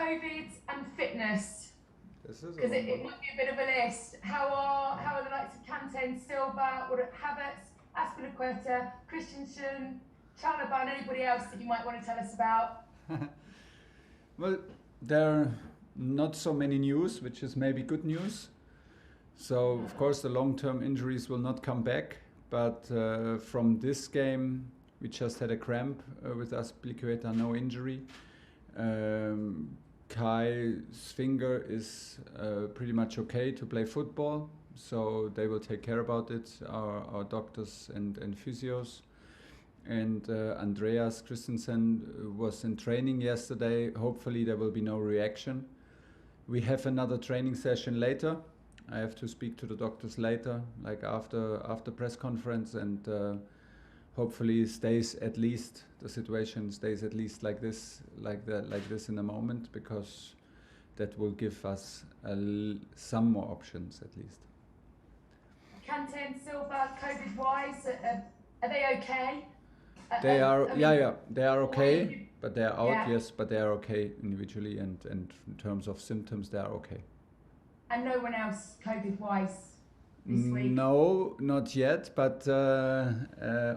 COVID and fitness, Because it might be a bit of a list. How are the likes of Kante and Silva, or Havertz, Aspilicueta, Christensen, Chalobah, and anybody else that you might want to tell us about? Well, there are not so many news, which is maybe good news. So, of course, the long-term injuries will not come back. But from this game, we just had a cramp with Aspilicueta, no injury. Kai's finger is pretty much okay to play football. So they will take care about it, our doctors and physios. And Andreas Christensen was in training yesterday. Hopefully there will be no reaction. We have another training session later. I have to speak to the doctors later, like after press conference, and hopefully the situation stays at least like this in the moment, because that will give us some more options at least. Kante and Silva, COVID-wise, are they okay? They are, they are okay, but they are out, yes, but they are okay individually, and in terms of symptoms, they are okay. And no one else COVID-wise this week? No, not yet, but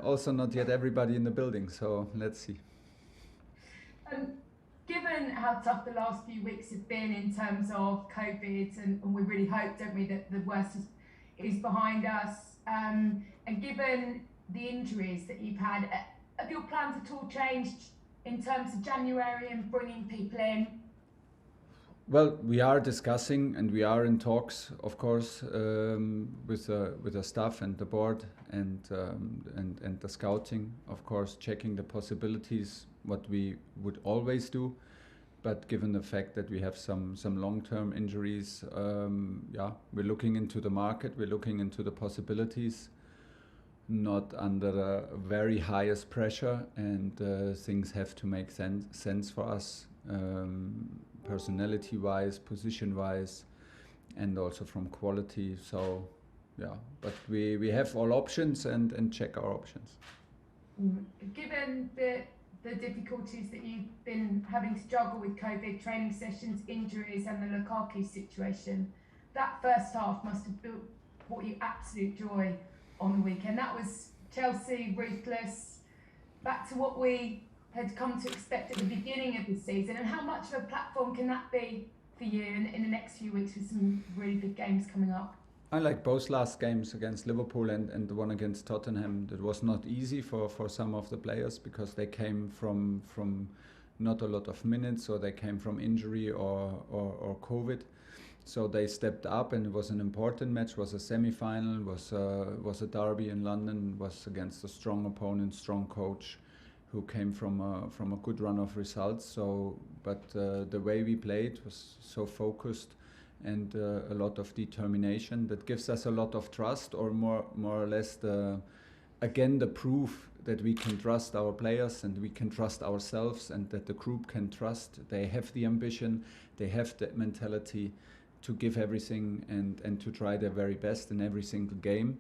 also not yet everybody in the building, so let's see. Given how tough the last few weeks have been in terms of COVID, and we really hope, don't we, that the worst is behind us, and given the injuries that you've had, have your plans at all changed in terms of January and bringing people in? Well, we are discussing and we are in talks, of course, with the staff and the board and the scouting, of course, checking the possibilities, what we would always do. But given the fact that we have some long-term injuries, we're looking into the market, we're looking into the possibilities, not under the very highest pressure, and things have to make sense for us. Personality-wise, position-wise, and also from quality. So, but we have all options and check our options. Given the difficulties that you've been having to juggle with COVID, training sessions, injuries, and the Lukaku situation, that first half must have brought you absolute joy on the weekend. That was Chelsea, ruthless, back to what we had come to expect at the beginning of the season. And how much of a platform can that be for you in the next few weeks with some really big games coming up? I like both last games against Liverpool and the one against Tottenham. That was not easy for some of the players, because they came from not a lot of minutes, or they came from injury or COVID. So they stepped up, and it was an important match. It was a semi-final, was a derby in London, was against a strong opponent, strong coach, who came from a good run of results. So, but the way we played was so focused, and a lot of determination that gives us a lot of trust, or more or less the proof that we can trust our players and we can trust ourselves, and that the group can trust. They have the ambition, they have the mentality to give everything and to try their very best in every single game.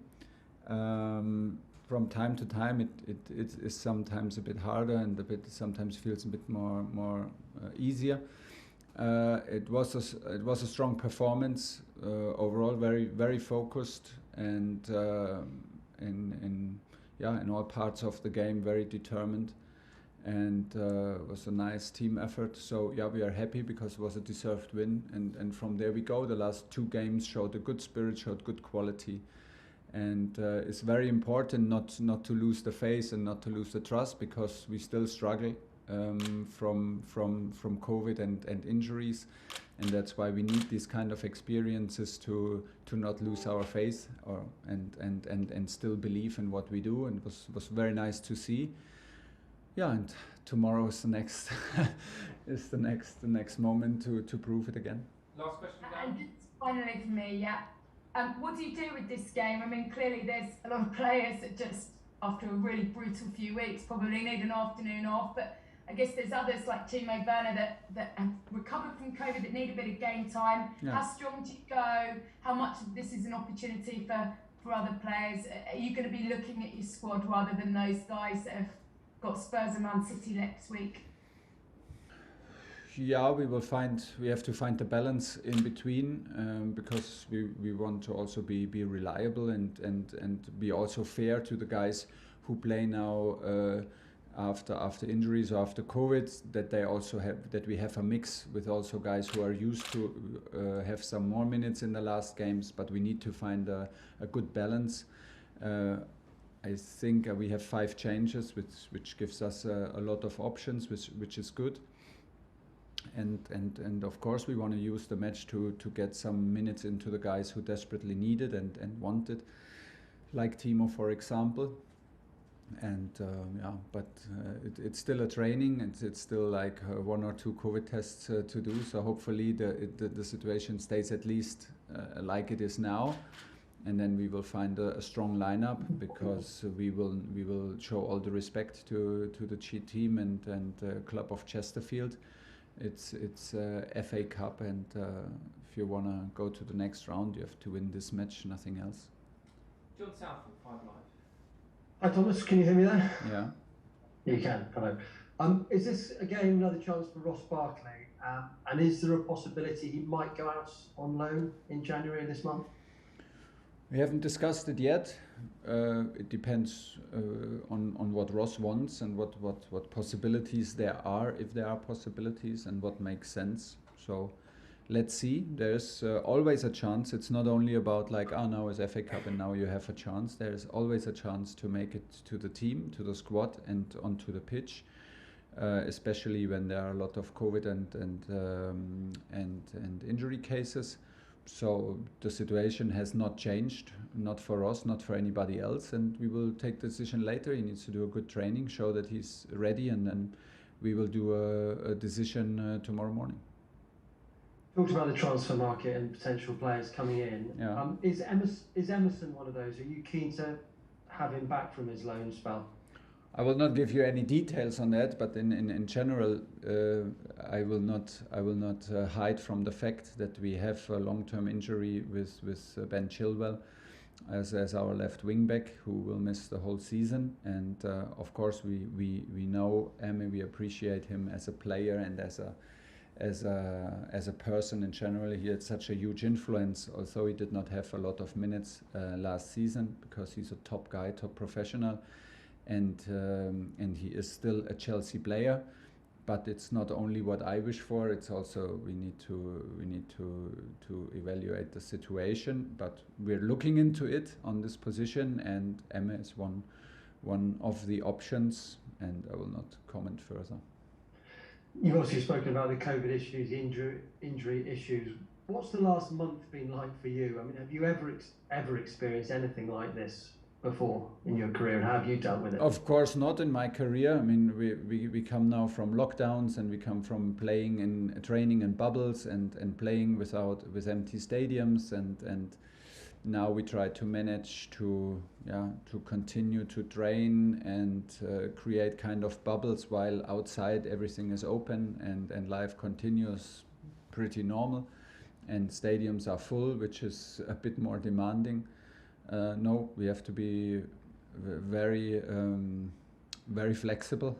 From time to time, it is sometimes a bit harder, and sometimes feels a bit more easier. It was a strong performance overall, very very focused, and in all parts of the game, very determined, and it was a nice team effort. So we are happy, because it was a deserved win, and from there we go. The last two games showed a good spirit, showed good quality. And it's very important not to lose the faith and not to lose the trust, because we still struggle from COVID and injuries, and that's why we need these kind of experiences to not lose our faith, and still believe in what we do. And it was very nice to see. And tomorrow is the next is the next moment to prove it again. Last question. And just finally for me, what do you do with this game? I mean, clearly there's a lot of players that just, after a really brutal few weeks, probably need an afternoon off. But I guess there's others like Timo Werner that have recovered from COVID, that need a bit of game time. How strong do you go? How much of this is an opportunity for other players? Are you going to be looking at your squad rather than those guys that have got Spurs and Man City next week? Yeah, we have to find the balance in between, because we want to also be reliable and be also fair to the guys who play now after injuries or after COVID, that we have a mix with also guys who are used to have some more minutes in the last games, but we need to find a good balance. I think we have 5 changes, which gives us a lot of options, which is good. And of course we want to use the match to get some minutes into the guys who desperately need it and want it, like Timo, for example. And but it's still a training, and it's still like 1 or 2 COVID tests to do. So hopefully the situation stays at least like it is now, and then we will find a strong lineup, because we will show all the respect to the team and club of Chesterfield. It's FA Cup, and if you want to go to the next round, you have to win this match, nothing else. John Southall, 5 Live. Hi Thomas, can you hear me there? Yeah. You can, hello. Is this again another chance for Ross Barkley? And is there a possibility he might go out on loan in January this month? We haven't discussed it yet. It depends on what Ross wants and what possibilities there are, if there are possibilities, and what makes sense. So let's see. There's always a chance. It's not only about like, now is FA Cup and now you have a chance. There's always a chance to make it to the team, to the squad, and onto the pitch, especially when there are a lot of COVID and injury cases. So the situation has not changed, not for us, not for anybody else, and we will take the decision later. He needs to do a good training, show that he's ready, and then we will do a decision tomorrow morning. Talked about the transfer market and potential players coming in. Yeah. Is Emerson one of those? Are you keen to have him back from his loan spell? I will not give you any details on that, but in general, I will not hide from the fact that we have a long-term injury with Ben Chilwell as our left wing back, who will miss the whole season. And of course we know Emme, we appreciate him as a player and as a person in general. He had such a huge influence, although he did not have a lot of minutes last season, because he's a top guy, top professional. And he is still a Chelsea player, but it's not only what I wish for. It's also we need to evaluate the situation. But we're looking into it on this position, and Emma is one of the options. And I will not comment further. You've obviously spoken about the COVID issues, injury issues. What's the last month been like for you? I mean, have you ever experienced anything like this before in your career, and how have you dealt with it? Of course not in my career. I mean, we come now from lockdowns, and we come from playing in training in bubbles and playing with empty stadiums, and now we try to manage to continue to train and create kind of bubbles while outside everything is open and life continues pretty normal, and stadiums are full, which is a bit more demanding. No, we have to be very flexible,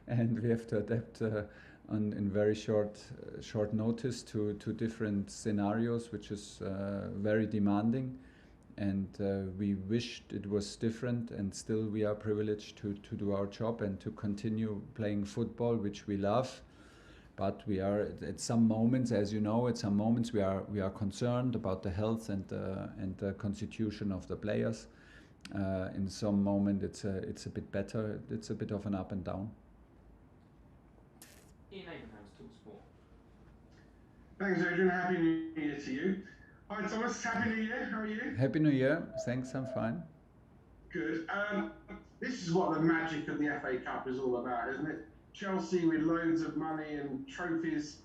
and we have to adapt in very short notice to different scenarios, which is very demanding. And we wished it was different, and still we are privileged to do our job and to continue playing football, which we love. But we are at some moments, as you know, we are concerned about the health and the constitution of the players. In some moment, it's a bit better. It's a bit of an up and down. Ian Abrahams, Talks Sport. Thanks, Adrian. Happy New Year to you. Hi, Thomas. Happy New Year. How are you? Happy New Year. Thanks. I'm fine. Good. This is what the magic of the FA Cup is all about, isn't it? Chelsea with loads of money and trophies,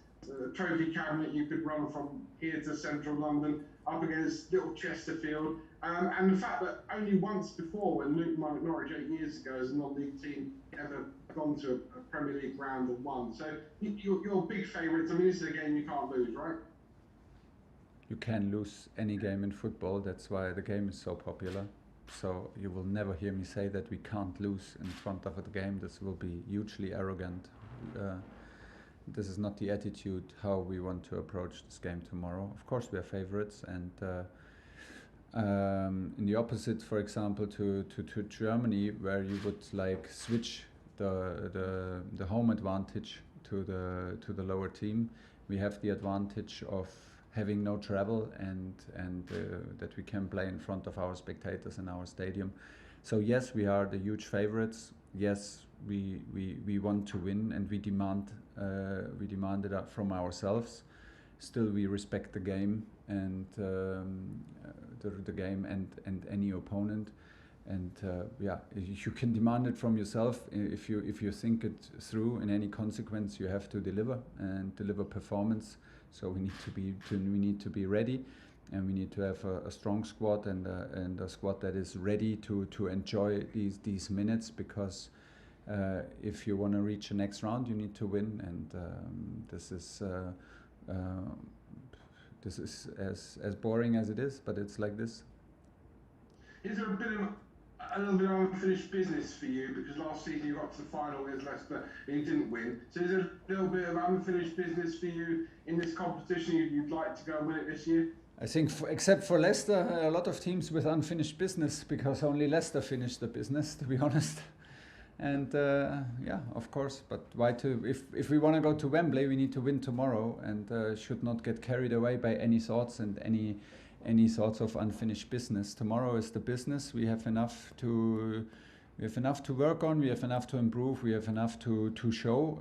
trophy cabinet you could run from here to central London up against little Chesterfield. And the fact that only once before, when Nouman at Norwich 8 years ago as a non-league team, ever gone to a Premier League round and won. So you're big favourites. I mean, this is a game you can't lose, right? You can lose any game in football. That's why the game is so popular. So you will never hear me say that we can't lose in front of the game. This will be hugely arrogant. this is not the attitude how we want to approach this game tomorrow. Of course, we are favorites, and in the opposite, for example, to Germany, where you would like switch the home advantage to the lower team, we have the advantage of having no travel and that we can play in front of our spectators in our stadium. So yes, we are the huge favorites. Yes, we want to win, and we demand it from ourselves. Still, we respect the game and the game and any opponent. And you can demand it from yourself. If you think it through in any consequence, you have to deliver and deliver performance. So we need to be ready, and we need to have a strong squad and a squad that is ready to enjoy these minutes, because if you want to reach the next round, you need to win, and this is as boring as it is, but it's like this. Is there a little bit of unfinished business for you, because last season you got to the final against Leicester and you didn't win? So is there a little bit of unfinished business for you in this competition? You'd like to go and win it this year? I think, except for Leicester, a lot of teams with unfinished business, because only Leicester finished the business, to be honest. And of course, but why to? If we want to go to Wembley, we need to win tomorrow, and should not get carried away by any thoughts and any sorts of unfinished business. Tomorrow is the business. We have enough to work on. We have enough to improve. We have enough to show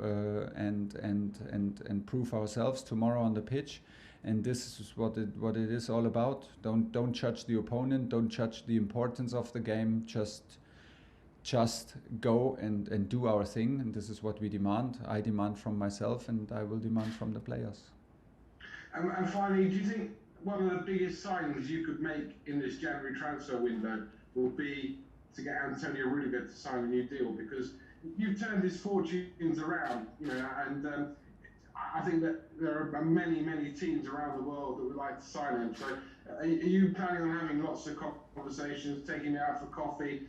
and prove ourselves tomorrow on the pitch. And this is what it is all about. Don't judge the opponent. Don't judge the importance of the game. Just go and do our thing. And this is what we demand. I demand from myself, and I will demand from the players. And finally, do you think one of the biggest signings you could make in this January transfer window will be to get Antonio Rudiger to sign a new deal? Because you've turned his fortunes around, and I think that there are many teams around the world that would like to sign him. So are you planning on having lots of conversations, taking him out for coffee,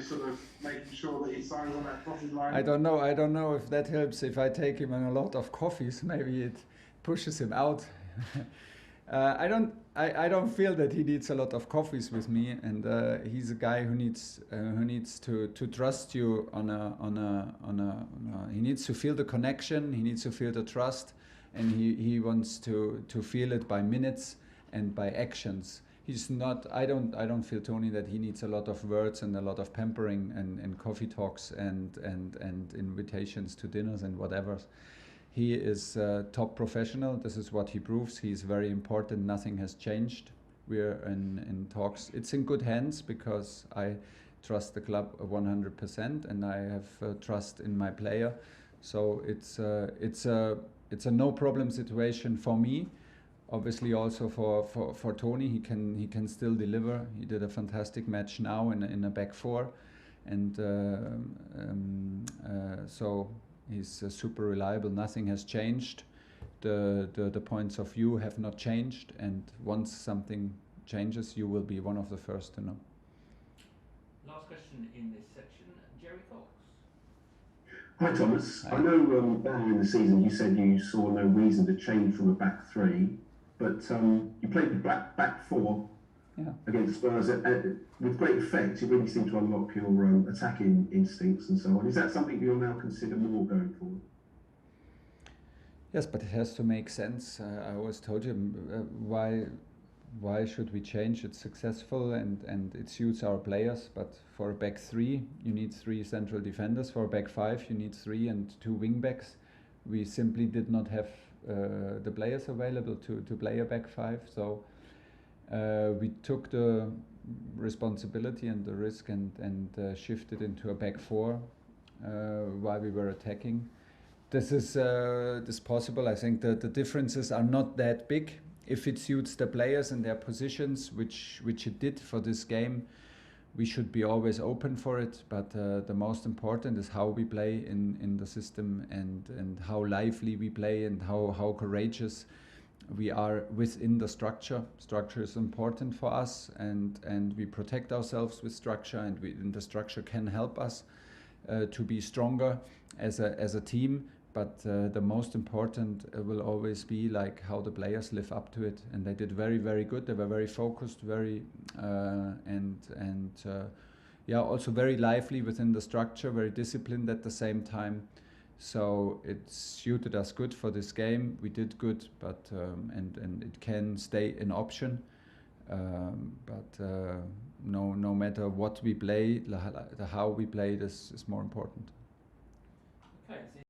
sort of making sure that he signs on that dotted line? I don't know if that helps. If I take him on a lot of coffees, maybe it pushes him out. I don't feel that he needs a lot of coffees with me, and he's a guy who needs to trust you he needs to feel the connection, he needs to feel the trust, and he wants to feel it by minutes and by actions. He's not. I don't feel, Tony, that he needs a lot of words and a lot of pampering and coffee talks and invitations to dinners and whatever. He is a top professional. This is what he proves. He's very important. Nothing has changed. We're in talks. It's in good hands, because I trust the club 100%, and I have trust in my player. So it's a no problem situation for me. Obviously, also for Tony, he can still deliver. He did a fantastic match now in a back four, and so. He's super reliable. Nothing has changed. The points of view have not changed, and once something changes, you will be one of the first to know. Last question in this section, Jerry Fox. Hi Thomas. Hi. I know earlier in the season you said you saw no reason to change from a back three, but you played the back four against Spurs with great effect. You really seem to unlock your attacking instincts and so on. Is that something you'll now consider more going forward? Yes, but it has to make sense. I always told you, why should we change? It's successful and it suits our players. But for a back three, you need 3 central defenders. For a back five, you need 3 and 2 wing backs. We simply did not have the players available to play a back five. So we took the responsibility and the risk and shifted into a back four while we were attacking. This is possible. I think that the differences are not that big. If it suits the players and their positions, which it did for this game, we should be always open for it. But the most important is how we play in the system and how lively we play and how courageous we are within the structure. Structure is important for us, and we protect ourselves with structure, and the structure can help us to be stronger as a team. but the most important will always be like how the players live up to it, and they did very, very good. They were very focused, very yeah, also very lively within the structure, very disciplined at the same time. So it suited us good for this game. We did good, but and it can stay an option. No matter what we play, how we play is more important.